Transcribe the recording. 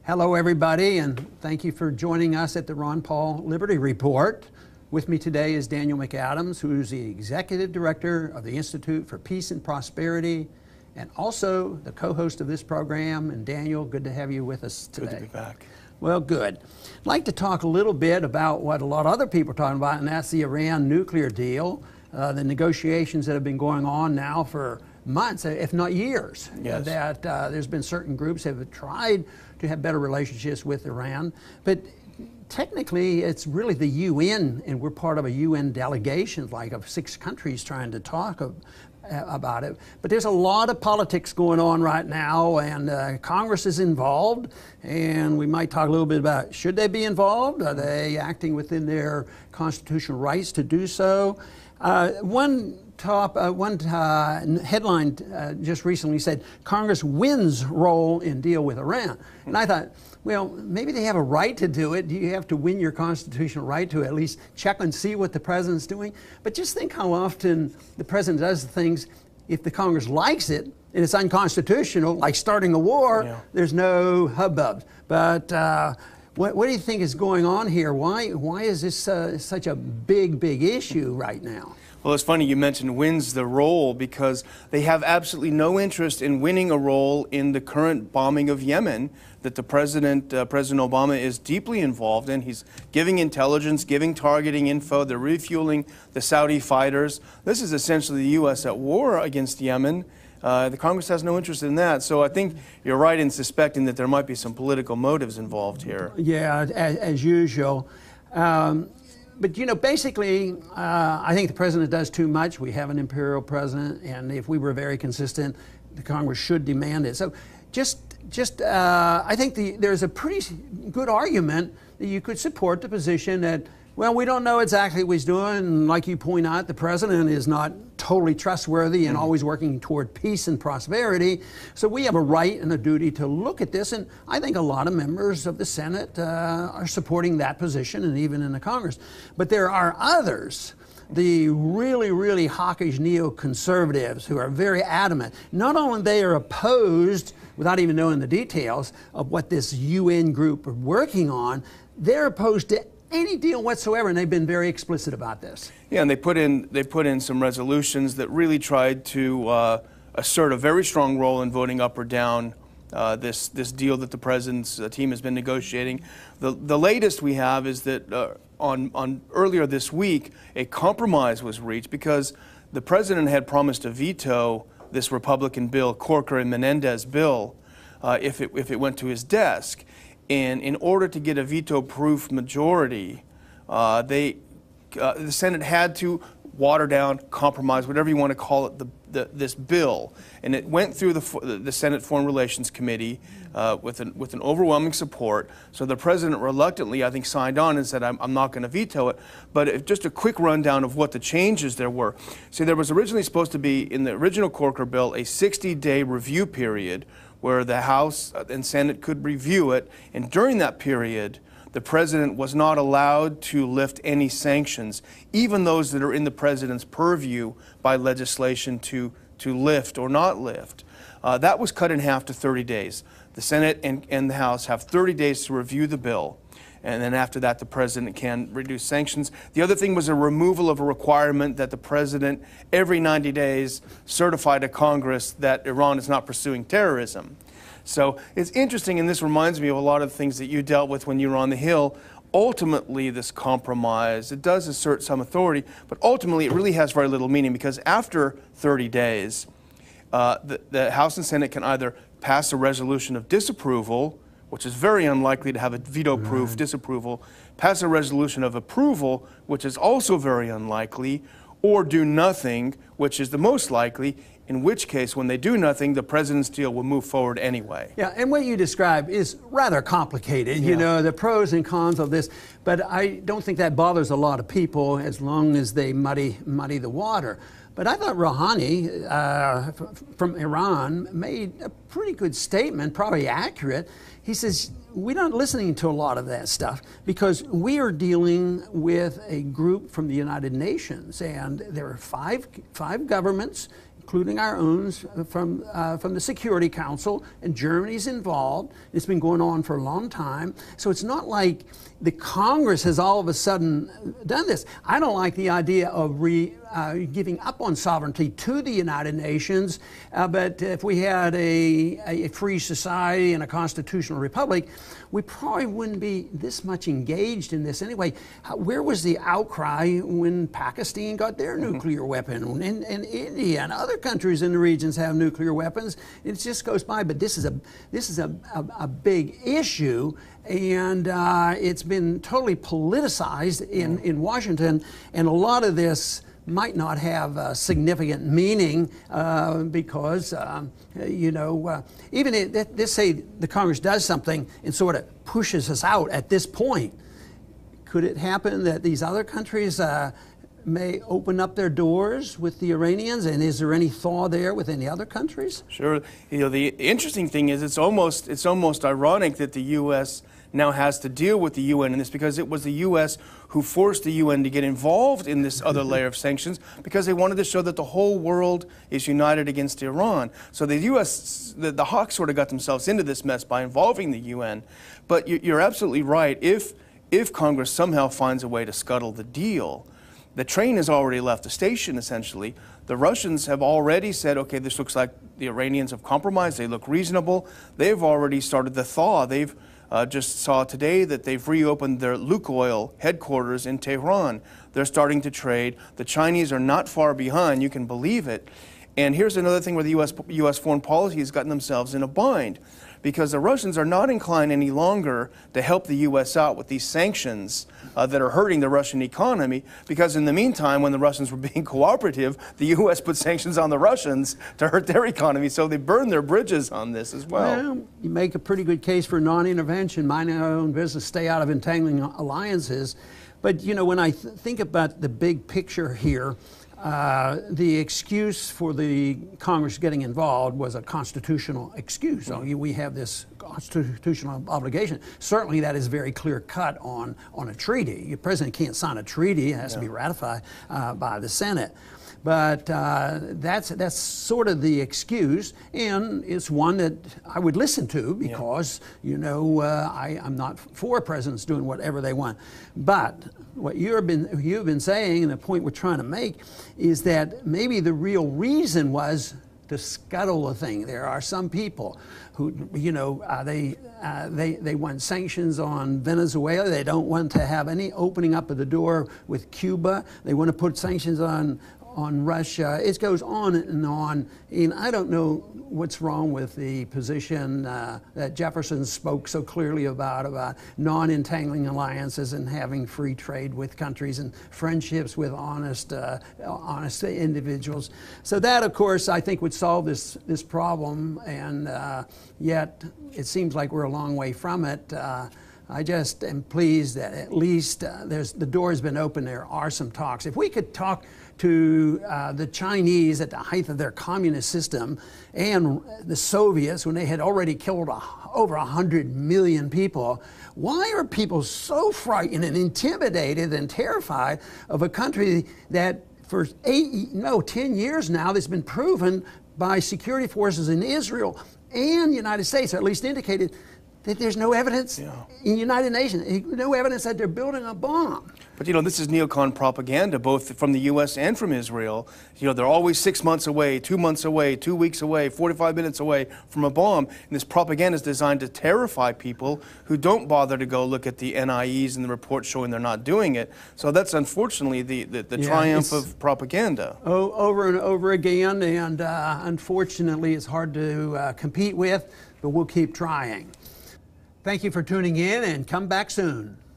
Hello, everybody, and thank you for joining us at the Ron Paul Liberty Report. With me today is Daniel McAdams, who's the Executive Director of the Institute for Peace and Prosperity, and also the co-host of this program. And Daniel, good to have you with us today. Good to be back. Well, good. I'd like to talk a little bit about what a lot of other people are talking about, and that's the Iran nuclear deal, the negotiations that have been going on now for months, if not years. Yes. That there's been certain groups that have tried to have better relationships with Iran, but technically it's really the UN, and we're part of a UN delegation, like of 6 countries trying to talk about it. But there's a lot of politics going on right now, and Congress is involved, and we might talk a little bit about, should they be involved? Are they acting within their constitutional rights to do so? One headline just recently said, Congress wins role in deal with Iran. And I thought, well, maybe they have a right to do it. Do you have to win your constitutional right to at least check and see what the president's doing? But just think how often the president does things, if the Congress likes it, and it's unconstitutional, like starting a war, there's no hubbub. But what do you think is going on here? Why is this such a big issue right now? Well, it's funny you mentioned wins the role, because they have absolutely no interest in winning a role in the current bombing of Yemen that the President Obama is deeply involved in. He's giving intelligence, giving targeting info, they're refueling the Saudi fighters. This is essentially the U.S. at war against Yemen. The Congress has no interest in that. So I think you're right in suspecting that there might be some political motives involved here. Yeah, as usual. But, you know, basically, I think the president does too much. We have an imperial president, and if we were very consistent, the Congress should demand it. So I think there's a pretty good argument that you could support the position that, well, we don't know exactly what he's doing. And like you point out, the president is not totally trustworthy and always working toward peace and prosperity. So we have a right and a duty to look at this. And I think a lot of members of the Senate are supporting that position, and even in the Congress. But there are others, the really hawkish neoconservatives, who are very adamant. Not only they are opposed, without even knowing the details of what this UN group are working on, they're opposed to any deal whatsoever, and they've been very explicit about this. Yeah, and they put in some resolutions that really tried to assert a very strong role in voting up or down this deal that the president's team has been negotiating. The latest we have is that on earlier this week, a compromise was reached, because the president had promised to veto this Republican bill, Corker and Menendez bill, if it went to his desk. And in order to get a veto-proof majority, the Senate had to water down, compromise, whatever you want to call it, this bill. And it went through the Senate Foreign Relations Committee with an overwhelming support. So the president reluctantly, I think, signed on and said, I'm not going to veto it. But just a quick rundown of what the changes there were. See, there was originally supposed to be, in the original Corker bill, a 60-day review period where the House and Senate could review it, and during that period, the president was not allowed to lift any sanctions, even those that are in the president's purview by legislation to lift or not lift. That was cut in half to 30 days. The Senate and the House have 30 days to review the bill, and then after that, the president can reduce sanctions. The other thing was a removal of a requirement that the president, every 90 days, certify to Congress that Iran is not pursuing terrorism. So it's interesting, and this reminds me of a lot of the things that you dealt with when you were on the Hill. Ultimately, this compromise, it does assert some authority, but ultimately it really has very little meaning, because after 30 days, the House and Senate can either pass a resolution of disapproval, which is very unlikely to have a veto-proof disapproval, pass a resolution of approval, which is also very unlikely, or do nothing, which is the most likely, in which case, when they do nothing, the president's deal will move forward anyway. Yeah, and what you described is rather complicated, you know, the pros and cons of this, but I don't think that bothers a lot of people as long as they muddy the water. But I thought Rouhani from Iran made a pretty good statement, probably accurate. He says, we're not listening to a lot of that stuff because we are dealing with a group from the United Nations, and there are five governments, including our own, from the Security Council, and Germany's involved. It's been going on for a long time. So it's not like the Congress has all of a sudden done this. I don't like the idea of giving up on sovereignty to the United Nations, but if we had a free society and a constitutional republic, we probably wouldn't be this much engaged in this anyway. Where was the outcry when Pakistan got their nuclear weapon, and India and other countries in the regions have nuclear weapons? It just goes by. But this is a big issue, and it's been totally politicized in Washington, and a lot of this might not have significant meaning because, even let's say the Congress does something and sort of pushes us out at this point. Could it happen that these other countries may open up their doors with the Iranians? And is there any thaw there with any other countries? Sure. The interesting thing is it's almost ironic that the U.S. now has to deal with the UN in this, because it was the U.S. who forced the UN to get involved in this other layer of sanctions, because they wanted to show that the whole world is united against Iran. So the U.S., the Hawks sort of got themselves into this mess by involving the UN. But you're absolutely right. If Congress somehow finds a way to scuttle the deal, the train has already left the station, essentially. The Russians have already said, okay, this looks like the Iranians have compromised. They look reasonable. They've already started the thaw. They've just saw today that they've reopened their Lukoil headquarters in Tehran. They're starting to trade. The Chinese are not far behind, you can believe it. And here's another thing where the U.S. foreign policy has gotten themselves in a bind, because the Russians are not inclined any longer to help the U.S. out with these sanctions that are hurting the Russian economy, because in the meantime, when the Russians were being cooperative, the U.S. put sanctions on the Russians to hurt their economy, so they burned their bridges on this as well. Well, you make a pretty good case for non-intervention, minding our own business, stay out of entangling alliances. But, when I think about the big picture here, the excuse for the Congress getting involved was a constitutional excuse. So we have this constitutional obligation. Certainly that is very clear cut on a treaty. The president can't sign a treaty. It has to be ratified by the Senate. But that's sort of the excuse, and it's one that I would listen to, because I'm not for presidents doing whatever they want. But what you've been saying, and the point we're trying to make, is that maybe the real reason was to scuttle a thing. There are some people who, they want sanctions on Venezuela. They don't want to have any opening up of the door with Cuba. They want to put sanctions on Russia. It goes on and on. And I don't know what's wrong with the position that Jefferson spoke so clearly about non-entangling alliances and having free trade with countries and friendships with honest individuals. So that, of course, I think would solve this problem, and yet it seems like we're a long way from it. I just am pleased that at least the door has been open. There are some talks. If we could talk to the Chinese at the height of their communist system and the Soviets when they had already killed over 100 million people, why are people so frightened and intimidated and terrified of a country that for 10 years now that's been proven by security forces in Israel and the United States, or at least indicated, that there's no evidence in the United Nations, no evidence that they're building a bomb. But this is neocon propaganda, both from the U.S. and from Israel. They're always 6 months away, 2 months away, 2 weeks away, 45 minutes away from a bomb. And this propaganda is designed to terrify people who don't bother to go look at the NIEs and the reports showing they're not doing it. So that's unfortunately the triumph of propaganda. Over and over again, and unfortunately it's hard to compete with, but we'll keep trying. Thank you for tuning in, and come back soon.